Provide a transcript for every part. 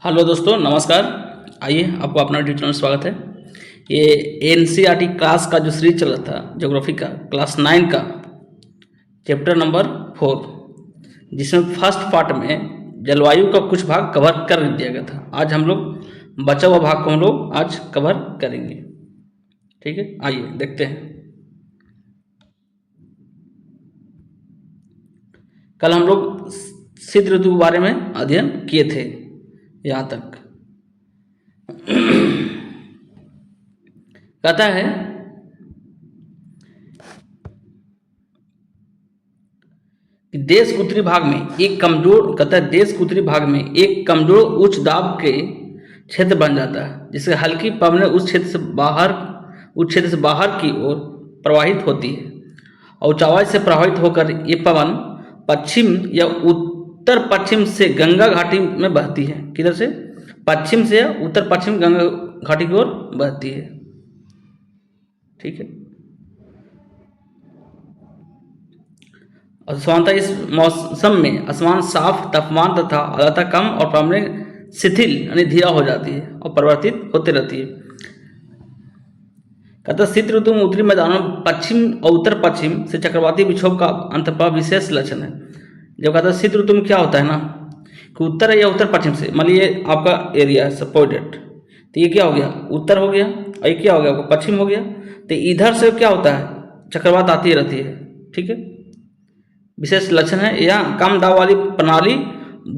Hello दोस्तों, नमस्कार। आइए, आपको अपना यूट्यूब चैनल स्वागत है। ये एनसीईआरटी क्लास का जो सीरीज चल रहा था ज्योग्राफी का, क्लास 9 का चैप्टर नंबर 4, जिसमें फर्स्ट पार्ट में जलवायु का कुछ भाग कवर कर दिया गया था। आज हम लोग बचा हुआ भाग को हम लोग आज कवर करेंगे। ठीक है, आइए देखते हैं। कल हम लोग शीत ऋतु के बारे में अध्ययन किए थे यहाँ तक। कहता है कि देश के उत्तरी भाग में एक कमजोर उच्च दाब के क्षेत्र बन जाता है, जिससे हल्की पवनें उस क्षेत्र से बाहर की ओर प्रवाहित होती है और ऊंचाई से प्रभावित होकर ये पवन पश्चिम या उत्तर पश्चिम से गंगा घाटी में बहती है। किधर से? पश्चिम से उत्तर पश्चिम गंगा घाटी की ओर बहती है। ठीक है, और सामान्यतः इस मौसम में आसमान साफ, तापमान तथा आर्द्रता कम और पवनें शिथिल यानी धीरा हो जाती है और परिवर्तित होती रहती है। कहता शीत ऋतु में उत्तरी मैदानों में पश्चिम और उत्तर पश्चिम से चक्रवाती विक्षोभ का अंतर्भाव विशेष लक्षण है। जब कहता शीत ऋतु में क्या होता है ना कि उत्तर या उत्तर पश्चिम से, मान लीजिए आपका एरिया है सपोर्टेड, तो ये क्या हो गया? उत्तर हो गया, और ये क्या हो गया? आपका पश्चिम हो गया। तो इधर से क्या होता है? चक्रवात आती रहती है। ठीक है, विशेष लक्षण है। यहाँ कम दाब वाली प्रणाली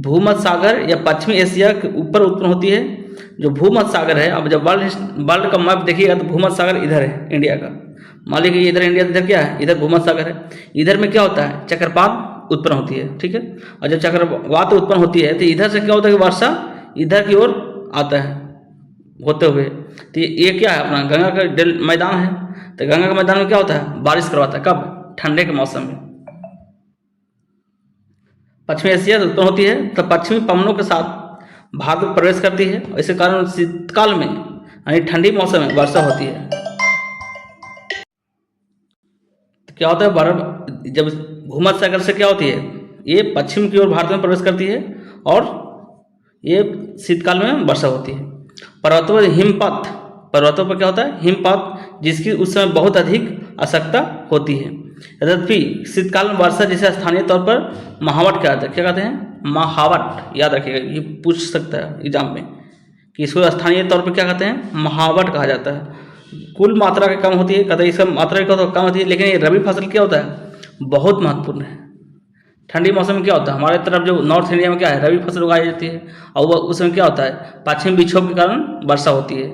भूमध्य सागर या पश्चिमी एशिया के ऊपर उत्पन्न होती है। जो भूमध्य सागर है, अब जब वर्ल्ड का मैप देखिएगा तो भूमध्य सागर इधर है इंडिया का। मान लीजिए इधर इंडिया, इधर क्या है? इधर भूमध्य सागर है। इधर में क्या होता है? चक्रपात उत्पन्न होती है। ठीक है, और जब चक्रवात उत्पन्न होती है तो इधर से क्या होता है कि वर्षा इधर की ओर आता है होते हुए। तो ये क्या है? अपना गंगा का मैदान है। तो गंगा के मैदान में क्या होता है? बारिश करवाता है। कब? ठंडे के मौसम में। पश्चिमी एशिया से उत्पन्न होती है तो पश्चिमी पवनों के साथ भारत में प्रवेश करती है, और इसी कारण शीतकाल में यानी ठंडी मौसम में वर्षा होती है। तो क्या होता है? बर्फ जब भूमध्य सागर से क्या होती है? ये पश्चिम की ओर भारत में प्रवेश करती है और ये शीतकाल में वर्षा होती है। पर्वतों पर हिमपात, पर्वतों पर क्या होता है? हिमपात, जिसकी उस समय बहुत अधिक आवश्यकता होती है। यद्यपि शीतकाल में वर्षा जिसे स्थानीय तौर पर महावट कहा जाता है। क्या कहते हैं? महावट। याद रखिएगा, ये पूछ सकता है एग्जाम में कि इसको स्थानीय तौर पर क्या कहते हैं? महावट कहा जाता है। कुल मात्रा की कम होती है, कहते हैं इसका मात्रा का तो कम होती है, लेकिन ये रबी फसल क्या होता है? बहुत महत्वपूर्ण है। ठंडी मौसम में क्या होता है? हमारे तरफ जो नॉर्थ इंडिया में क्या है? रबी फसल उगाई जाती है, और वह उसमें क्या होता है? पश्चिमी विक्षोभ के कारण वर्षा होती है,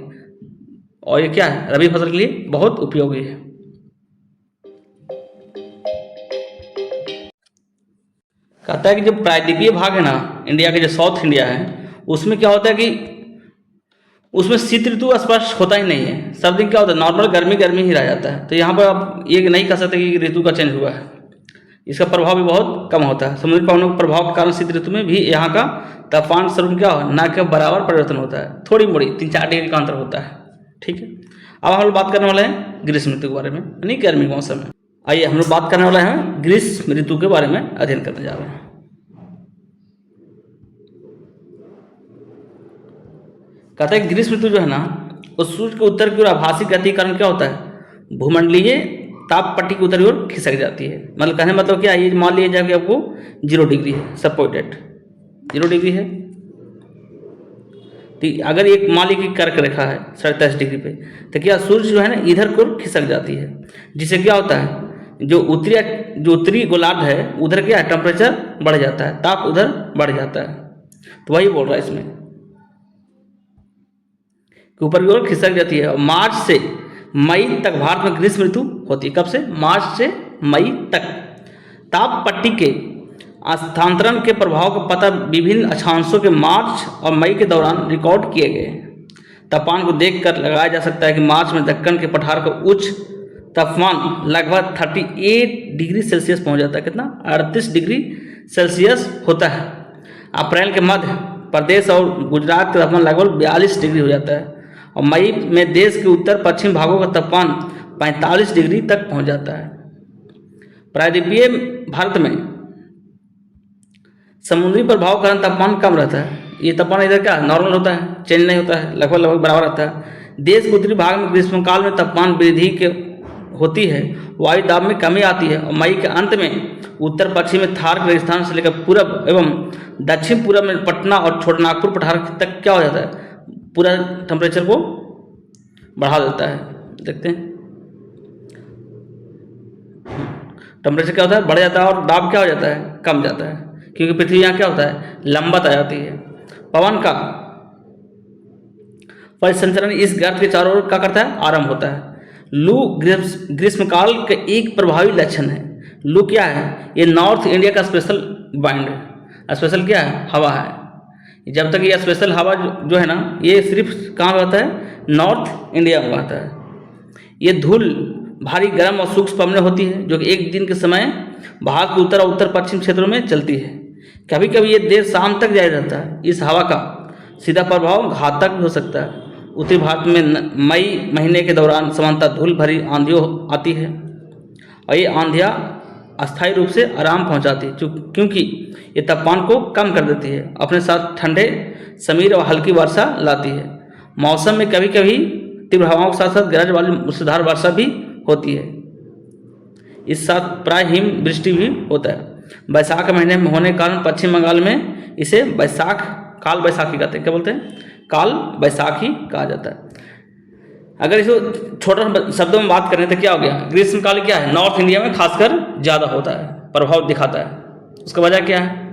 और ये क्या है? रबी फसल के लिए बहुत उपयोगी है। कहता है कि जो प्रायद्वीपीय भाग है ना इंडिया के, जो साउथ इंडिया है, उसमें क्या होता है कि उसमें शीत ऋतु स्पष्ट होता ही नहीं है। सब दिन क्या होता है? नॉर्मल गर्मी ही रह जाता है। तो यहाँ पर आप ये नहीं कह सकते कि ऋतु का चेंज हुआ है। इसका प्रभाव भी बहुत कम होता है। समुद्री पवनों के प्रभाव के कारण शीत ऋतु में भी यहाँ का तापमान स्वरूप क्या हो, ना के बराबर परिवर्तन होता है, थोड़ी मोड़ी 3-4 डिग्री का अंतर होता है। ठीक है, अब हम लोग बात करने वाले हैं ग्रीष्म ऋतु के बारे में, यानी गर्मी के मौसम में। आइए हम लोग बात करने वाले हैं ग्रीष्म ऋतु के बारे में अध्ययन करने जा रहे हैं। कहता है ग्रीष्म ऋतु जो है ना, उस सूर्य के उत्तर की ओर आभासी गति के कारण क्या होता है? भूमंडलीय ताप पट्टी की उत्तरी ओर खिसक जाती है। मतलब कहने मतलब क्या? ये मान लिया जाए कि आपको 0 डिग्री है, सपोर्टेड 0 डिग्री है। तो अगर एक मान लीजिए कर्क रेखा है 27 डिग्री पे, तो क्या सूर्य जो है ना इधर को खिसक जाती है, जिससे क्या होता है? जो उत्तरी गोलार्ध है उधर क्या है? टेम्परेचर बढ़ जाता है, ताप उधर बढ़ जाता है। तो वही बोल रहा है इसमें कि ऊपर की ओर खिसक जाती है। और मार्च से मई तक भारत में ग्रीष्म ऋतु होती है। कब से? मार्च से मई तक। ताप पट्टी के स्थानांतरण के प्रभाव का पता विभिन्न अक्षांशों के मार्च और मई के दौरान रिकॉर्ड किए गए। तापमान को देखकर लगाया जा सकता है कि मार्च में दक्कन के पठार का उच्च तापमान लगभग 38 डिग्री सेल्सियस पहुंच जाता है। कितना? 38 डिग्री सेल्सियस होता है। अप्रैल के मध्य प्रदेश और गुजरात का तापमान लगभग 42 डिग्री हो जाता है, और मई में देश के उत्तर पश्चिम भागों का तापमान 45 डिग्री तक पहुंच जाता है। प्रायद्वीपीय भारत में समुद्री प्रभाव के कारण तापमान कम रहता है, ये तापमान इधर क्या नॉर्मल होता है, चेंज नहीं होता है, लगभग लगभग बराबर रहता है। देश के उत्तरी भाग में ग्रीष्मकाल में तापमान वृद्धि के होती है, वायु दाब में कमी आती है और मई के अंत में उत्तर पश्चिम में थार के रेगिस्तान से लेकर पूरब एवं दक्षिण पूरब में पटना और छोटानागपुर पठार तक क्या हो जाता है, पूरा टेम्परेचर को बढ़ा देता है। देखते हैं टेम्परेचर क्या होता है, बढ़ जाता है और दाब क्या हो जाता है, कम जाता है, क्योंकि पृथ्वी यहाँ क्या होता है, लंबत आ जाती है। पवन का परिसंचरण इस गर्त के चारों ओर क्या करता है, आरंभ होता है। लू ग्रीष्मकाल का एक प्रभावी लक्षण है। लू क्या है, ये नॉर्थ इंडिया का स्पेशल बाइंड है। स्पेशल क्या है, हवा है। जब तक ये स्पेशल हवा जो है ना, ये सिर्फ कहाँ पे होता है, नॉर्थ इंडिया में आता है। ये धूल भारी गर्म और सूक्ष्म पवनें होती है जो कि एक दिन के समय भारत के उत्तर और उत्तर पश्चिम क्षेत्रों में चलती है। कभी कभी ये देर शाम तक जारी रहता है। इस हवा का सीधा प्रभाव घातक भी हो सकता है। उत्तरी भारत में मई महीने के दौरान सामान्यतः धूल भरी आंधियों आती है और ये आंधियाँ अस्थायी रूप से आराम पहुंचाती है, क्योंकि ये तापमान को कम कर देती है, अपने साथ ठंडे समीर और हल्की वर्षा लाती है। मौसम में कभी कभी तीव्र हवाओं के साथ साथ गरज वाली मूसलाधार वर्षा भी होती है। इस साथ प्राय हिम वृष्टि भी होता है। बैसाख महीने में होने के कारण पश्चिम बंगाल में इसे काल बैसाखी कहते हैं। क्या बोलते हैं, काल बैसाखी कहा जाता है। अगर इसको छोटा शब्दों में बात करें तो क्या हो गया, ग्रीष्मकाल क्या है, नॉर्थ इंडिया में खासकर ज़्यादा होता है, प्रभाव दिखाता है। उसका वजह क्या है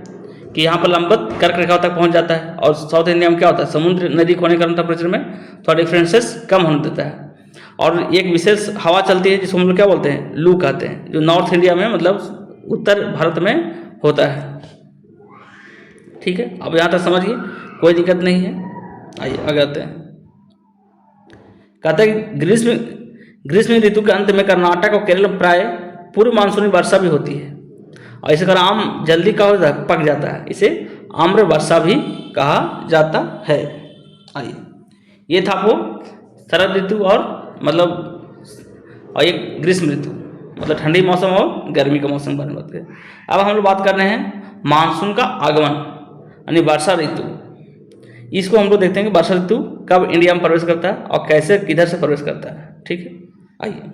कि यहाँ पर लंबत कर्क रेखा तक पहुँच जाता है और साउथ इंडिया में क्या होता है, समुद्र नज़दीक होने के कारण टेम्परेचर में थोड़ा डिफरेंसेस कम होने देता है। और एक विशेष हवा चलती है जिसको हम लोग क्या बोलते हैं, लू कहते हैं, जो नॉर्थ इंडिया में मतलब उत्तर भारत में होता है। ठीक है, अब यहाँ तक समझिए, कोई दिक्कत नहीं है। आइए आगे आते हैं। कहते हैं ग्रीष्म ऋतु के अंत में कर्नाटक और केरल में प्राय पूर्व मानसूनी वर्षा भी होती है और इसे कारण आम जल्दी का हो जाता, पक जाता है। इसे आम्र वर्षा भी कहा जाता है। आइए, ये था वो शरद ऋतु और एक ग्रीष्म ऋतु, मतलब ठंडी मौसम और गर्मी का मौसम बारे में बात करें। अब हम लोग बात कर रहे हैं मानसून का आगमन यानी वर्षा ऋतु। इसको हम लोग देखते हैं कि वर्षा ऋतु कब इंडिया में प्रवेश करता है और कैसे किधर से प्रवेश करता है। ठीक है, आइए।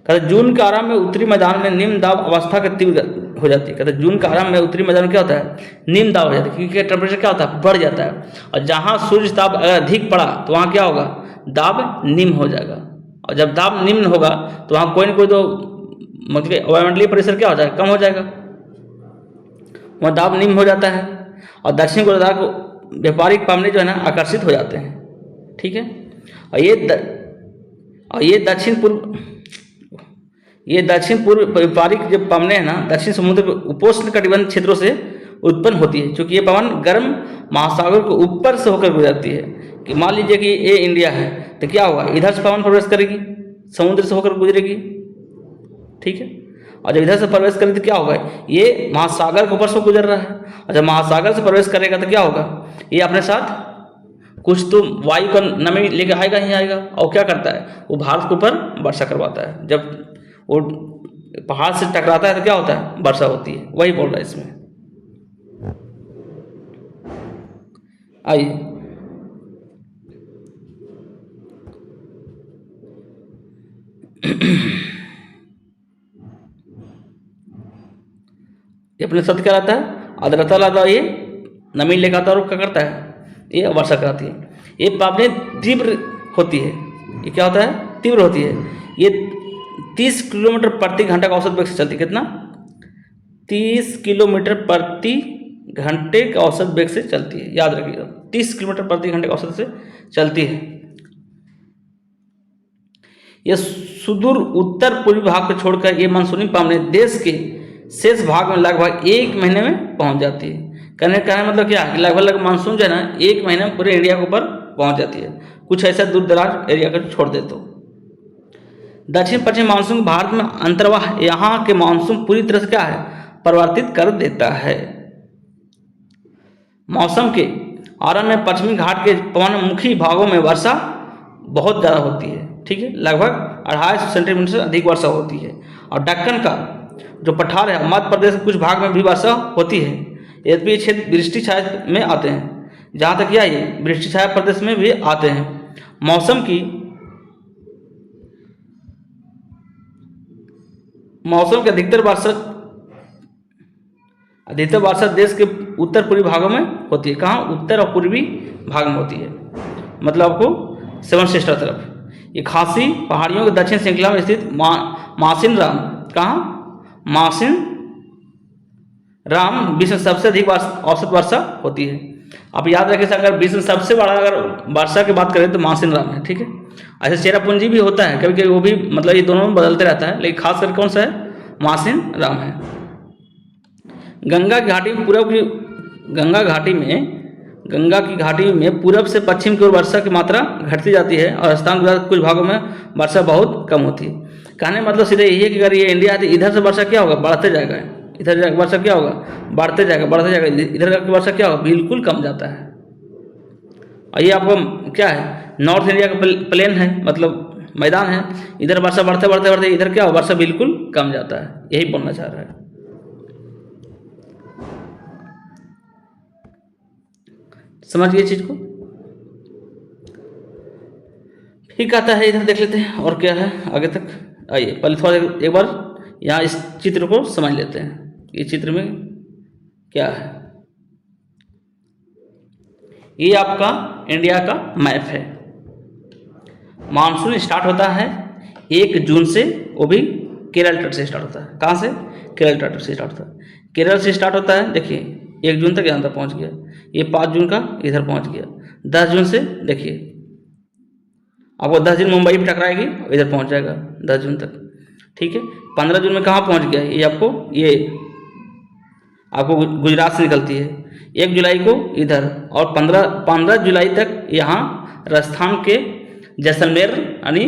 कहते जून के आरंभ में उत्तरी मैदान में निम्न दाब अवस्था का तीव्र हो जाती है। कहते जून के आरंभ में उत्तरी मैदान में क्या होता है, निम्न दाब हो जाता है, क्योंकि टेम्परेचर क्या होता है, बढ़ जाता है। और जहाँ सूर्य ताप अगर अधिक पड़ा तो वहाँ क्या होगा, दाब निम्न हो जाएगा। और जब दाब निम्न होगा तो वहाँ कोई ना कोई तो मतलब वायुमंडलीय प्रेशर क्या हो जाएगा, कम हो जाएगा, वहाँ दाब निम्न हो जाता है। और दक्षिण गोलार्ध को व्यापारिक पवने जो है ना आकर्षित हो जाते हैं। ठीक है, और ये दक्षिण पूर्व व्यापारिक जो पवने हैं ना, दक्षिण समुद्र के उपोष्ण कटिबंध क्षेत्रों से उत्पन्न होती है, क्योंकि ये पवन गर्म महासागर को ऊपर से होकर गुजरती है। कि मान लीजिए कि ये इंडिया है तो क्या होगा, इधर से पवन प्रवेश करेगी, समुद्र से होकर गुजरेगी। ठीक है, और जब इधर से प्रवेश करेगी तो क्या होगा, ये महासागर के ऊपर से गुजर रहा है। और जब महासागर से प्रवेश करेगा तो क्या होगा, ये अपने साथ कुछ तो वायु का नमी लेके आएगा ही आएगा। और क्या करता है, वो भारत के ऊपर वर्षा करवाता है। जब वो पहाड़ से टकराता है तो क्या होता है, वर्षा होती है। वही बोल रहा है इसमें। आइए, ये अपने साथ क्या रहता है, आर्द्रता लाता है, ये नमी लेकर आता है और क्या करता है, ये वर्षा कराती है। ये पवनें तीव्र होती है, ये क्या होता है, तीव्र होती है। ये 30 किलोमीटर प्रति घंटा का औसत वेग से चलती है। कितना, 30 किलोमीटर प्रति घंटे के औसत वेग से चलती है। याद रखिएगा, 30 किलोमीटर प्रति घंटे के औसत से चलती है। यह सुदूर उत्तर पूर्वी भाग को छोड़कर ये मानसूनी पवनें देश के शेष भाग में लगभग 1 महीने में पहुंच जाती है। कहने का मतलब क्या है, लगभग मानसून जो है ना 1 महीने में पूरे इंडिया के ऊपर पहुंच जाती है, कुछ ऐसा दूर दराज एरिया को छोड़ दे तो। दक्षिण पश्चिम मानसून भारत में अंतर्वाह यहाँ के मानसून पूरी तरह से क्या है, परिवर्तित कर देता है। मौसम के आरंभ में पश्चिमी घाट के पवनमुखी भागों में वर्षा बहुत ज़्यादा होती है। ठीक है, लगभग 250 सेंटीमीटर से अधिक वर्षा होती है। और दक्कन का जो पठार है, मध्य प्रदेश के कुछ भाग में भी वर्षा होती है। यद्यपि ये क्षेत्र वृष्टि छाया में आते हैं। जहाँ तक क्या ये वृष्टि छाया प्रदेश में भी आते हैं। मौसम की अधिकतर वर्षा देश के उत्तर पूर्वी भागों में होती है। कहाँ? उत्तर और पूर्वी भाग में होती है, मतलब आपको सेवन सिस्टर तरफ। ये खासी पहाड़ियों के दक्षिण श्रृंखला में स्थित मासिन राम, कहाँ? मासिन राम विश्व में सबसे अधिक औसत वर्षा होती है। आप याद रखें, अगर विश्व में सबसे बड़ा अगर वर्षा की बात करें तो मासिन राम है, ठीक है। ऐसे चेरापूंजी भी होता है कभी कभी, वो भी मतलब ये दोनों में बदलते रहता है, लेकिन खास करके कौन सा है? मासिन राम है। गंगा की घाटी में पूरब से पश्चिम की ओर वर्षा की मात्रा घटती जाती है और राजस्थान गुजरात कुछ भागों में वर्षा बहुत कम होती है। कहने मतलब सीधे यही है कि अगर ये इंडिया है तो इधर से वर्षा क्या होगा? बढ़ते जाएगा। इधर वर्षा क्या होगा? बढ़ते जाएगा। इधर की वर्षा क्या होगा? बिल्कुल कम जाता है। और ये आपको क्या है? नॉर्थ इंडिया का प्लेन है, मतलब मैदान है। इधर वर्षा बढ़ते इधर क्या होगा? वर्षा बिल्कुल कम जाता है। यही बोलना चाह रहा है। समझिए चीज को। ठीक आता है, इधर देख लेते हैं और क्या है आगे तक। आइए पहले थोड़ा एक बार यहाँ इस चित्र को समझ लेते हैं। इस चित्र में क्या है? ये आपका इंडिया का मैप है। मानसून स्टार्ट होता है 1 जून से, वो भी केरल तट से स्टार्ट होता है। कहाँ से? केरल तट से स्टार्ट होता है। केरल से स्टार्ट होता है, देखिए 1 जून तक यहाँ तक पहुँच गया। ये 5 जून का इधर पहुँच गया। 10 जून से देखिए आपको 10 जून मुंबई भी टकराएगी, इधर पहुँच जाएगा 10 जून तक, ठीक है। 15 जून में कहाँ पहुँच गया? ये आपको गुजरात से निकलती है। 1 जुलाई को इधर, और 15 जुलाई तक यहाँ राजस्थान के जैसलमेर यानी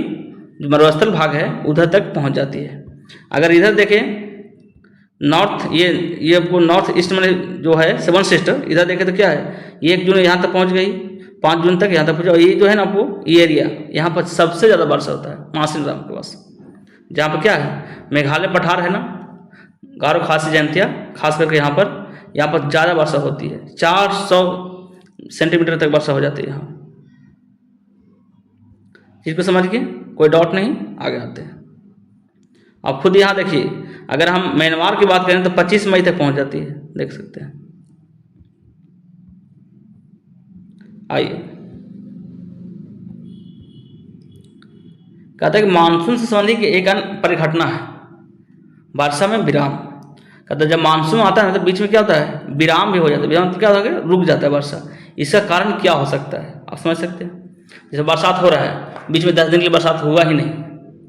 जो मरुस्थल भाग है उधर तक पहुँच जाती है। अगर इधर देखें नॉर्थ, ये आपको नॉर्थ ईस्ट में जो है सेवन सिस्टर, इधर देखें तो क्या है? 1 जून यहाँ तक पहुँच गई, 5 जून तक यहाँ तक पहुँचा। ये जो है ना आपको ये एरिया, यहाँ पर सबसे ज़्यादा वर्षा होता है मासिन राम के पास। जहाँ पर क्या है? मेघालय पठार है ना, गारो खासी जयंतिया, खास करके यहाँ पर ज़्यादा वर्षा होती है। 400 सेंटीमीटर तक वर्षा हो जाती है यहाँ। चीज़ को समझ गए? कोई डाउट नहीं, आगे आते हैं। आप खुद यहाँ देखिए, अगर हम म्यांमार की बात करें तो 25 मई तक पहुँच जाती है, देख सकते हैं। आइए, कहता है कि मानसून से संबंधित एक अन्य परिघटना है वर्षा में विराम। कहता है जब मानसून आता है तो बीच में क्या होता है? विराम भी हो जाता है। विराम तो क्या होता है? रुक जाता है वर्षा। इसका कारण क्या हो सकता है? आप समझ सकते हैं। जैसे बरसात हो रहा है, बीच में 10 दिन की बरसात हुआ ही नहीं,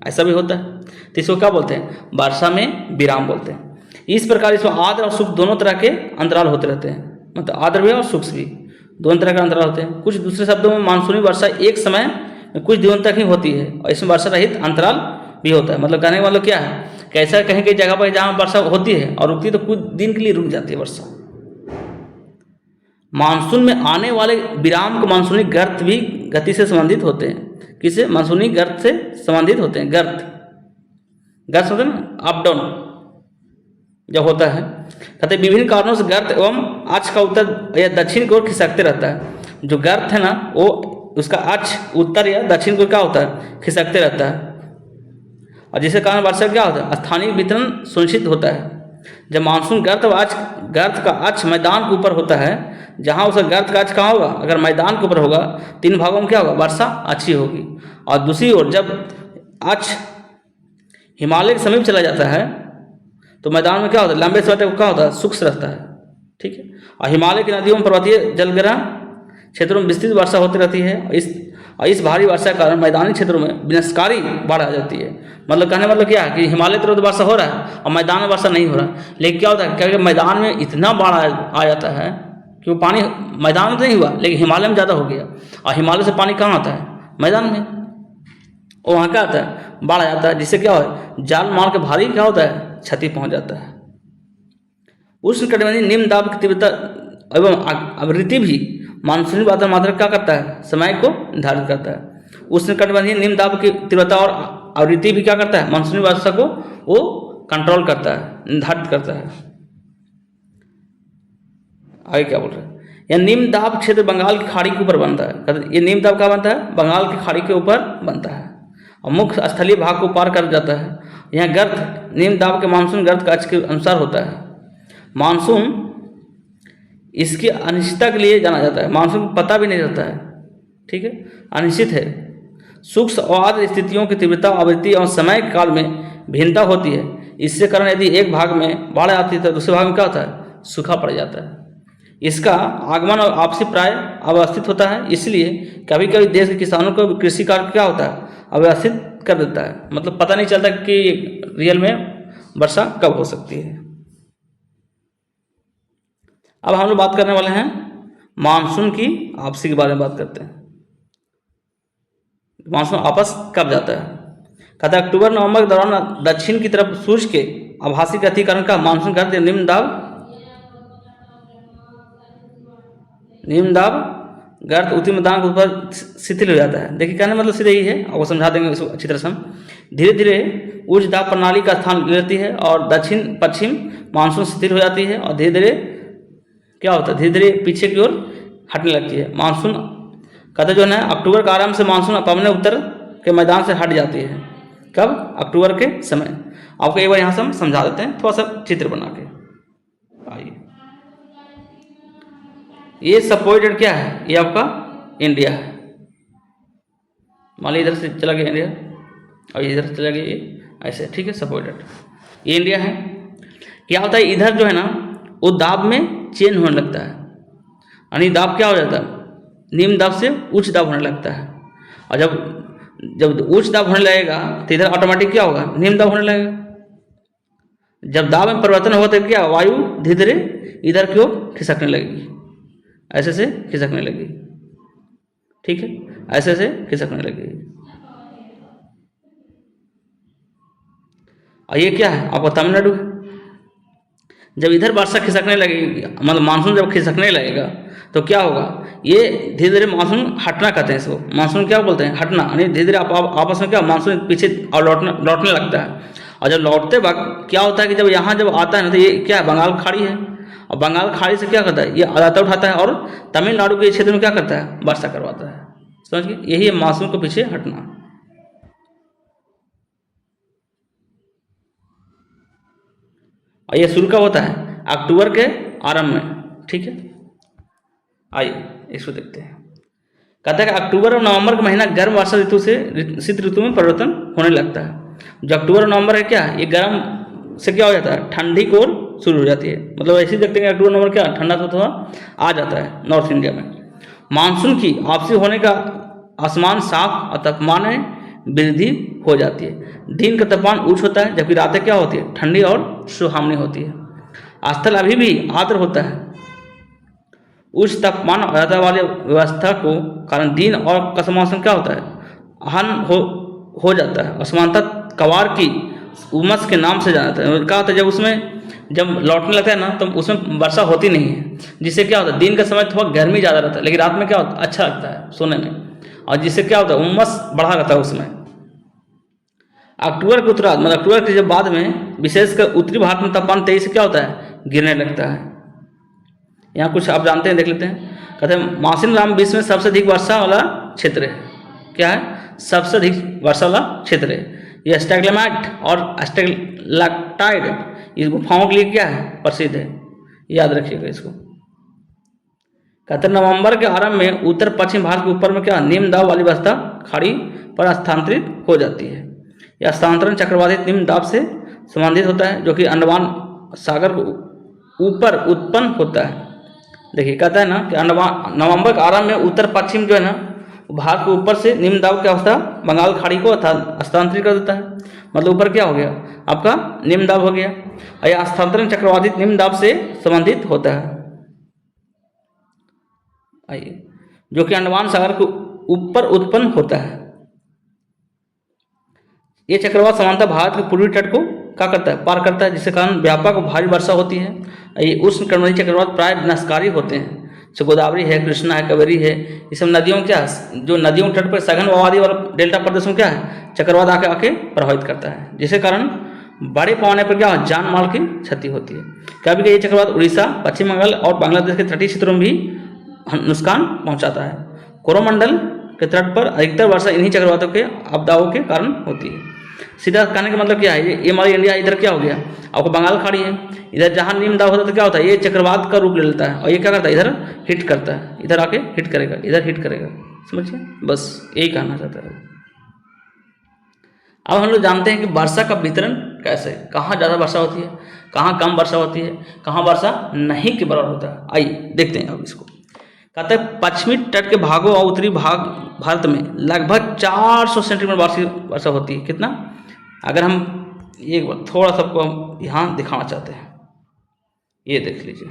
ऐसा भी होता है, तो इसको क्या बोलते हैं? वर्षा में विराम बोलते हैं। इस प्रकार इसमें आर्द्र और शुष्क दोनों तरह के अंतराल होते रहते हैं, मतलब आर्द्र भी और शुष्क भी दोनों तरह के अंतराल होते हैं। कुछ दूसरे शब्दों में मानसूनी वर्षा एक समय में कुछ दिनों तक ही होती है और इसमें वर्षा रहित अंतराल भी होता है। मतलब कहने का मतलब क्या है? कैसा कहीं कहीं जगह पर जहाँ वर्षा होती है और रुकती है तो कुछ दिन के लिए रुक जाती है वर्षा। मानसून में आने वाले विराम को मानसूनी गर्त भी गति से संबंधित होते हैं। किससे? मानसूनी गर्त से संबंधित होते हैं। गर्त होते हैं ना, अप डाउन जब होता है। कहते विभिन्न कारणों से गर्त एवं अक्ष का उत्तर या दक्षिण की ओर खिसकते रहता है। जो गर्त है ना, वो उसका अक्ष उत्तर या दक्षिण को क्या होता है? खिसकते रहता है, और जिसके कारण वर्षा क्या होता है? स्थानीय वितरण सुनिश्चित होता है। जब मानसून गर्त का अक्ष मैदान के ऊपर होता है, जहाँ उसका गर्त का अक्ष कहाँ होगा? अगर मैदान के ऊपर होगा, 3 भागों में क्या होगा? वर्षा अच्छी होगी। और दूसरी ओर जब अक्ष हिमालय के समीप चला जाता है तो मैदान में क्या होता है? लंबे समय तक क्या होता है? शुष्क रहता है, ठीक है। और हिमालय की नदियों में पर्वतीय जलग्रह क्षेत्रों में विस्तृत वर्षा होती रहती है। और इस भारी वर्षा के कारण मैदानी क्षेत्रों में विनाशकारी बाढ़ आ जाती है। मतलब कहने मतलब क्या है कि हिमालय तरफ तो वर्षा हो रहा है और मैदान में वर्षा नहीं हो रहा है। लेकिन क्या होता है? क्योंकि मैदान में इतना बाढ़ आ जाता है कि वो पानी मैदान में तो नहीं हुआ, लेकिन हिमालय में ज़्यादा हो गया। और हिमालय से पानी कहाँ आता है? मैदान में। और वहाँ क्या आता है? बाढ़ आ जाता है, जिससे क्या हो? जान माल के भारी क्या होता है? क्षति पहुँच जाता है। उष्णकटिबंधीय निम्न दाब की तीव्रता एवं आवृत्ति भी मानसूनी वातावरण मात्रा क्या करता है? समय को निर्धारित करता है। उष्णकटिबंधीय निम्न दाब की तीव्रता और आवृत्ति भी क्या करता है? मानसूनी वर्षा को वो कंट्रोल करता है, निर्धारित करता है। आगे क्या बोल रहे हैं? यह निम्न दाब क्षेत्र बंगाल की खाड़ी के ऊपर बनता है। ये निम्न दाब कहाँ बनता है? बंगाल की खाड़ी के ऊपर बनता है और मुख्य स्थलीय भाग को पार कर जाता है। यहाँ गर्त निम्न दाब के मानसून गर्त का अक्ष के अनुसार होता है। मानसून इसकी अनिश्चितता के लिए जाना जाता है। मानसून को पता भी नहीं रहता है, ठीक है, अनिश्चित है। सूक्ष्म और आर्द्र स्थितियों की तीव्रता, आवृत्ति और समय काल में भिन्नता होती है। इससे कारण यदि एक भाग में बाढ़ आती है तो दूसरे भाग में क्या होता है? सूखा पड़ जाता है। इसका आगमन और आपसी प्राय अव्यवस्थित होता है, इसलिए कभी कभी देश के किसानों को कृषि कार्य क्या होता है? अव्यवस्थित कर देता है। मतलब पता नहीं चलता कि रियल में वर्षा कब हो सकती है। अब हम लोग बात करने वाले हैं मानसून की आपसी के बारे में बात करते हैं। मानसून आपस कब जाता है? कहता है अक्टूबर नवंबर के दौरान दक्षिण की तरफ सूर्य के आभासी गति कारण का मानसून गर्त निम्न दाब गर्त उत्तरी मैदान के ऊपर शिथिल हो जाता है। देखिए कहने मतलब सीधे ही है, आपको समझा देंगे इसको अच्छी तरह से हम। धीरे धीरे उच्च दाब प्रणाली का स्थान ले लेती है और दक्षिण पश्चिम मानसून शिथिल हो जाती है और धीरे धीरे क्या होता है? धीरे धीरे पीछे की ओर हटने लगती है। मानसून कहते जो है अक्टूबर का आरंभ से मानसून अपने उत्तर के मैदान से हट जाती है। कब? अक्टूबर के समय। आपको एक बार यहाँ से हम समझा देते हैं थोड़ा सा चित्र बना के। आइए, ये सपोर्टेड क्या है? ये आपका इंडिया है। मान लीजिए इधर से चला गया इंडिया और इधर से चला गया ये ऐसे, ठीक है, सपोर्टेड। ये इंडिया है। क्या होता है इधर जो है ना वो दाब में चेंज होने लगता है, यानी दाब क्या हो जाता है? निम्न दाब से उच्च दाब होने लगता है। और जब उच्च दाब होने लगेगा तो इधर ऑटोमेटिक क्या होगा? निम्न दाब होने लगेगा। जब दाब में परिवर्तन होगा तो क्या वायु धीरे धीरे इधर की ओर खिसकने लगेगी, ऐसे से खिसकने लगेगी, ठीक है, ऐसे से खिसकने लगेगी। और ये क्या है? आपको तमिलनाडु है। जब इधर वर्षा खिसकने लगेगी, मतलब मानसून जब खिसकने लगेगा तो क्या होगा? ये धीरे धीरे मानसून हटना कहते हैं इसको। मानसून क्या बोलते हैं? हटना, यानी धीरे धीरे आपस में क्या मानसून पीछे और लौटने लगता है। और जब लौटते वक्त क्या होता है कि जब यहाँ जब आता है ना तो ये क्या है? बंगाल खाड़ी है और बंगाल खाड़ी से क्या करता है? ये आदाता उठाता है और तमिलनाडु के क्षेत्र में क्या करता है? वर्षा करवाता है। समझ गए? यही है मानसून को पीछे हटना। और ये शुरू कब होता है? अक्टूबर के आरंभ में, ठीक है। आइए इसको देखते हैं। कहता है कि अक्टूबर और नवंबर का महीना गर्म वर्षा ऋतु से शीत ऋतु में परिवर्तन होने लगता है। जो अक्टूबर और नवंबर है क्या है? ये गर्म से क्या हो जाता है? ठंडी की ओर शुरू हो जाती है। मतलब ऐसे ही देखते हैं अक्टूबर नवंबर क्या ठंडा तो थोड़ा आ जाता है नॉर्थ इंडिया में। मानसून की वापसी होने का आसमान साफ और तापमान में वृद्धि हो जाती है। दिन का तापमान उच्च होता है जबकि रातें क्या होती है? ठंडी और सुहावनी होती है। स्थल अभी भी आर्द्र होता है। उच्च तापमान और आर्द्रता वाले व्यवस्था को कारण दिन और का मौसम क्या होता है? आहन हो जाता है। असमानता कवार की उमस के नाम से जाना जाता है। क्या होता है? जब उसमें जब लौटने लगता है ना तो उसमें वर्षा होती नहीं है, जिससे क्या होता है? दिन के समय थोड़ा गर्मी ज़्यादा रहता है लेकिन रात में क्या होता है? अच्छा लगता है सोने में, और जिससे क्या होता है? उमस बढ़ा रहता है उसमें। अक्टूबर के उत्तरार्ध मतलब अक्टूबर के जब बाद में विशेषकर उत्तरी भारत में तापमान तेजी से क्या होता है? गिरने लगता है। यहाँ कुछ आप जानते हैं, देख लेते हैं। कहते हैं मासिन राम विश्व में सबसे अधिक वर्षा वाला क्षेत्र है। क्या है? सबसे अधिक वर्षा वाला क्षेत्र है। यह स्टैग्लैमाइट और स्टैग्लैक्टाइड इस गुफाओं के लिए क्या है? प्रसिद्ध है। याद रखिएगा इसको। कहते हैं नवंबर के आरंभ में उत्तर पश्चिम भारत के ऊपर में क्या निम्न दाब वाली व्यवस्था खाड़ी पर स्थानांतरित हो जाती है। यह स्थानांतरण चक्रवाती निम्न दाब से संबंधित होता है जो कि अंडमान सागर को ऊपर उत्पन्न होता है। देखिए कहता है ना कि नवंबर के आरंभ में उत्तर पश्चिम जो है ना भारत के ऊपर से निम्न दाब की अवस्था बंगाल खाड़ी को स्थानांतरित कर देता है। मतलब ऊपर क्या हो गया? आपका निम्न दाब हो गया। और यह स्थानांतरण चक्रवाती निम्न दाब से संबंधित होता है। आइए, जो कि अंडमान सागर के ऊपर उत्पन्न होता है। ये चक्रवात समानता भारत के पूर्वी तट को क्या करता है? पार करता है, जिसके कारण व्यापक और भारी वर्षा होती है। ये उष्ण कटिबंधीय चक्रवात प्राय विनाशकारी होते हैं। जैसे गोदावरी है, कृष्णा है, कावेरी है, ये सब नदियों क्या है? जो नदियों के तट पर सघन आबादी वाला डेल्टा प्रदेश में क्या है? चक्रवात आके प्रभावित करता है, जिसके कारण बड़े पैमाने पर क्या है? जान माल की क्षति होती है। कभी कभी ये चक्रवात उड़ीसा, पश्चिम बंगाल और बांग्लादेश के तटीय क्षेत्रों में भी नुकसान पहुंचाता है। कोरोमंडल के तट पर अधिकतर वर्षा इन्हीं चक्रवातों के आपदाओं के कारण होती है। सीधा कहने का मतलब क्या है, ये हमारा इंडिया इधर क्या हो गया, आपको बंगाल खाड़ी है, इधर जहाँ निम्न दाब होता है तो क्या होता है, ये चक्रवात का रूप ले लेता है और ये क्या करता है, इधर हिट करता है, इधर आके हिट करेगा, इधर हिट करेगा, समझिए, बस यही कहना चाहता है। अब हम लोग जानते हैं कि वर्षा का वितरण कैसे, कहाँ ज़्यादा वर्षा होती है, कहाँ कम वर्षा होती है, कहाँ वर्षा नहीं के बराबर होता है। आइए देखते हैं अब इसको। कहते हैं पश्चिमी तट के भागों और उत्तरी भाग भारत में लगभग 400 सेंटीमीटर वार्षिक वर्षा होती है। कितना, अगर हम एक बार थोड़ा सा आपको हम यहाँ दिखाना चाहते हैं, ये देख लीजिए,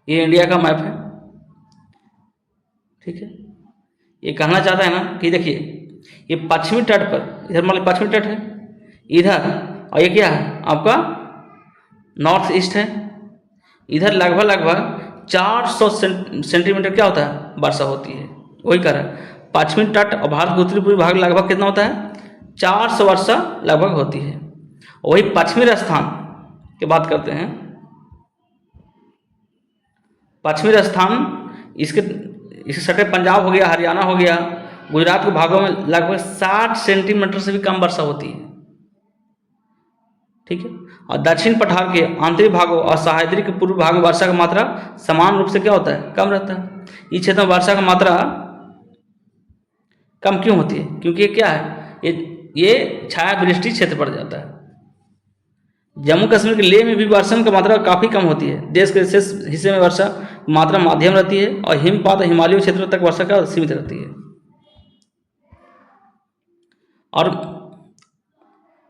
ये इंडिया का मैप है, ठीक है। ये कहना चाहता है ना कि देखिए ये पश्चिमी तट पर, इधर मान लीजिए पश्चिमी तट है इधर, और ये क्या है आपका नॉर्थ ईस्ट है, इधर लगभग 400 सेंटीमीटर क्या होता है वर्षा होती है। वही कह रहा है पश्चिमी तट और भारत के उत्तरी पूर्वी भाग लगभग कितना होता है, 400 वर्षा लगभग होती है। वही पश्चिमी राजस्थान की बात करते हैं, पश्चिमी राजस्थान इसके सटे पंजाब हो गया, हरियाणा हो गया, गुजरात के भागों में लगभग 60 सेंटीमीटर से भी कम वर्षा होती है, ठीक है। और दक्षिण पठार के आंतरिक भागों और सह्याद्री के पूर्व भाग में वर्षा का मात्रा समान रूप से क्या होता है, कम रहता है। इस क्षेत्र में वर्षा का मात्रा कम क्यों होती है, क्योंकि ये क्या है, ये छाया वृष्टि क्षेत्र पड़ जाता है। जम्मू कश्मीर के लेह में भी वर्षा की मात्रा काफ़ी कम होती है। देश के शेष हिस्से में वर्षा मात्रा मध्यम रहती है और हिमपात और हिमालयी क्षेत्रों तक वर्षा का सीमित रहती है। और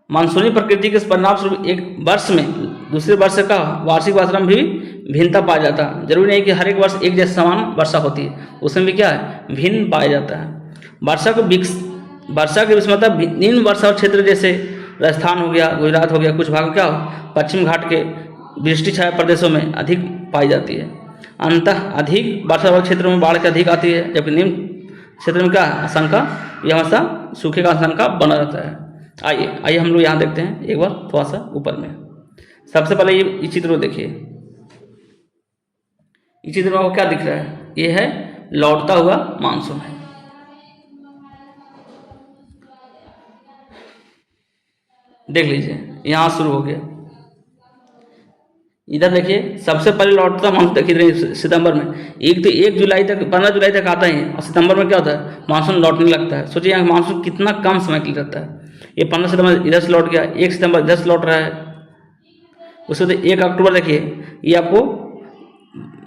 मानसूनी प्रकृति के परिणाम स्वरूप एक वर्ष में दूसरे वर्ष का वार्षिक वर्षा में भी भिन्नता पाया जाता है। जरूरी नहीं कि हर एक वर्ष एक जैसे समान वर्षा होती है, उसमें भी क्या है, भिन्न पाया जाता है। वर्षा की विषमता निम्न वर्षा क्षेत्र जैसे राजस्थान हो गया, गुजरात हो गया, कुछ भाग क्या हो पश्चिम घाट के वृष्टि छाया प्रदेशों में अधिक पाई जाती है। अंततः अधिक वर्षा वाले क्षेत्रों में बाढ़ की अधिक आती है, जबकि निम्न क्षेत्र में क्या आशंका, यह हमेशा सूखे का आशंका बना रहता है। आइए हम लोग यहाँ देखते हैं एक बार थोड़ा सा ऊपर में। सबसे पहले ये चित्र को देखिए, इस चित्र में आपको क्या दिख रहा है, ये है लौटता हुआ मानसून है। देख लीजिए यहाँ शुरू हो गया, इधर देखिए सबसे पहले लौटता मानसून देखिए सितंबर में, 1 जुलाई तक 15 जुलाई तक आता है और सितंबर में क्या होता है, मानसून लौटने लगता है। सोचिए यहाँ मानसून कितना कम समय के लिए रहता है। ये 15 सितंबर इधर से लौट गया, 1 सितंबर इधर से लौट रहा है, उसके बाद 1 अक्टूबर देखिए ये आपको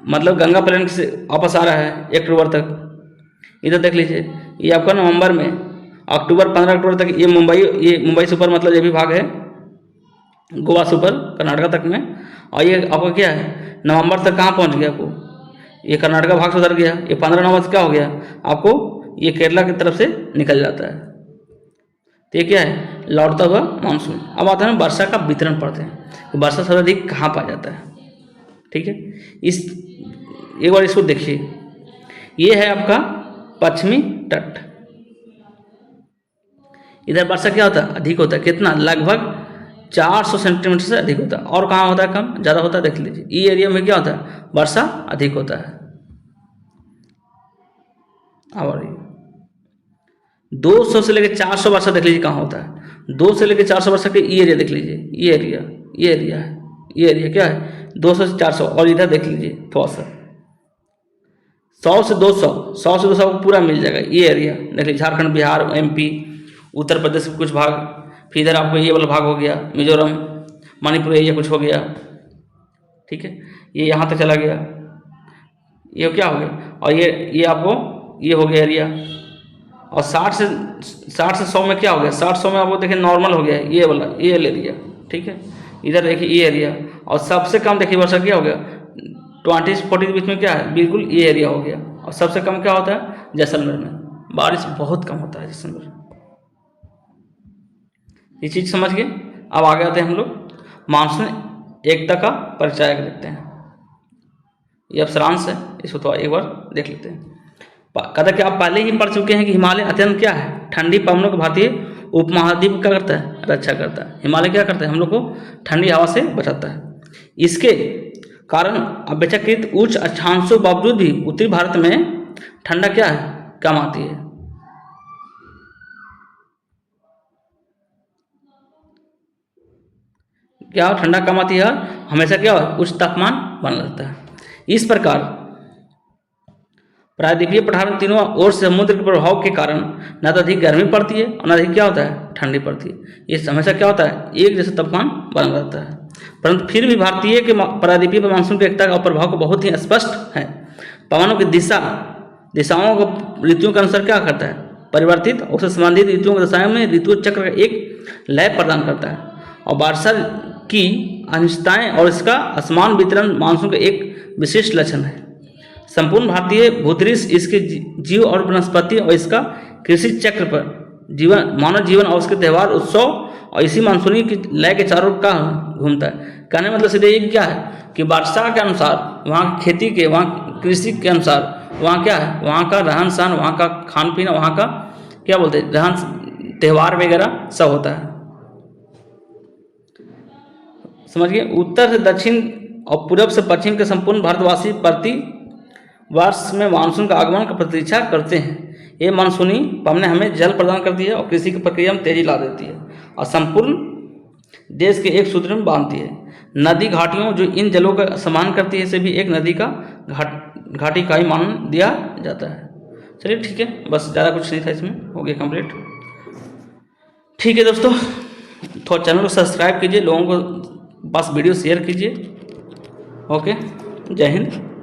मतलब गंगा प्लेन से वापस आ रहा है 1 अक्टूबर तक। इधर देख लीजिए ये आपका नवंबर में, अक्टूबर 15 अक्टूबर तक ये मुंबई सुपर मतलब ये भी भाग है, गोवा सुपर कर्नाटका तक में। और ये आपका क्या है नवंबर तक कहाँ पहुँच गया आपको, ये कर्नाटका भाग से उधर गया, ये 15 नवंबर से क्या हो गया आपको, ये केरला की तरफ से निकल जाता है। तो ये क्या है लौटता हुआ मानसून। अब आता है वर्षा का वितरण पढ़ते हैं, तो वर्षा सबसे अधिक कहाँ पाया जाता है, ठीक है। एक बार इसको देखिए, ये है आपका पश्चिमी तट, इधर वर्षा क्या होता है अधिक होता है, कितना लगभग 400 सेंटीमीटर से अधिक होता है। और कहाँ होता है कम, ज़्यादा होता है, देख लीजिए ये एरिया में क्या होता है वर्षा अधिक होता है। और 200 से लेकर 400 वर्षा देख लीजिए कहाँ होता है, 200 से लेकर 400 वर्षा के ये एरिया देख लीजिए, ये एरिया है, ये एरिया क्या है 200 से 400। और इधर देख लीजिए थोड़ा सा 100 से 200 पूरा मिल जाएगा, ये एरिया देख लीजिए, झारखंड, बिहार, MP, उत्तर प्रदेश के कुछ भाग, फिर इधर आपको ये वाला भाग हो गया मिजोरम, मणिपुर एरिया कुछ हो गया, ठीक है। ये यहाँ तक चला गया, ये क्या हो गया, और ये आपको ये हो गया एरिया। और 60 से 100 में क्या हो गया, 60-100 में आपको देखिए नॉर्मल हो गया ये वाला एरिया, ठीक है। इधर देखिए ये एरिया, और सबसे कम देखिए वर्षा क्या हो गया 20 से 40 के बीच में क्या है बिल्कुल ये एरिया हो गया। और सबसे कम क्या होता है जैसलमेर में, बारिश बहुत कम होता है जैसलमेर। ये चीज़ समझ गए। अब आगे आते हैं हम लोग मानसून एकता का परिचय देखते हैं। ये अब सारांश है, इसको तो एक बार देख लेते हैं। कहता कि आप पहले ही पढ़ चुके हैं कि हिमालय अत्यंत क्या है ठंडी पवनों को भारतीय उपमहाद्वीप क्या करता है रक्षा करता है। हिमालय क्या करता है हम लोग को ठंडी हवा से बचाता है। इसके कारण अपेक्षाकृत उच्च अक्षांशों के बावजूद भी उत्तरी भारत में ठंडा क्या है, कम आती है। क्या ठंडा कम आती है, हमेशा क्या हो, उच्च तापमान बना रहता है। इस प्रकार प्रायद्वीपीय पठार में तीनों ओर से समुद्र के प्रभाव के कारण न तो अधिक गर्मी पड़ती है और न अधिक क्या होता है, ठंडी पड़ती है। ये हमेशा क्या होता है, एक जैसा तापमान बना रहता है। परंतु फिर भी भारतीय के प्रायद्वीपीय पर मानसून की एकता का प्रभाव को बहुत ही स्पष्ट है। पवनों की दिशाओं को ऋतुओं के अनुसार क्या करता है, परिवर्तित, उससे संबंधित ऋतुओं की दशाओं में ऋतु चक्र का एक लय प्रदान करता है। और वर्षा की अनिश्चितताएं और इसका असमान वितरण मानसून का एक विशिष्ट लक्षण है। संपूर्ण भारतीय भूदृश्य इसके जीव और वनस्पति और इसका कृषि चक्र पर जीवन, मानव जीवन और उसके त्यौहार, उत्सव और इसी मानसूनी की लय के चारों का घूमता है। कहने मतलब सीधे ये क्या है कि वर्षा के अनुसार, वहाँ खेती के, वहाँ कृषि के अनुसार वहाँ क्या है, वहाँ का रहन सहन, वहाँ का खान पीना, वहाँ का क्या बोलते हैं, रहन त्यौहार वगैरह सब होता है। समझिए, उत्तर से दक्षिण और पूर्व से पश्चिम के संपूर्ण भारतवासी प्रति वर्ष में मानसून का आगमन का प्रतीक्षा करते हैं। ये मानसूनी पवनें हमें जल प्रदान करती है और कृषि की प्रक्रिया में तेजी ला देती है और संपूर्ण देश के एक सूत्र में बांधती है। नदी घाटियों जो इन जलों का सम्मान करती है, इसे भी एक नदी का घाटी का ही मान दिया जाता है। चलिए ठीक है, बस ज़्यादा कुछ नहीं था, इसमें हो गया कंप्लीट। ठीक है दोस्तों, थोड़ा चैनल को सब्सक्राइब कीजिए, लोगों को पास वीडियो शेयर कीजिए। ओके, जय हिंद।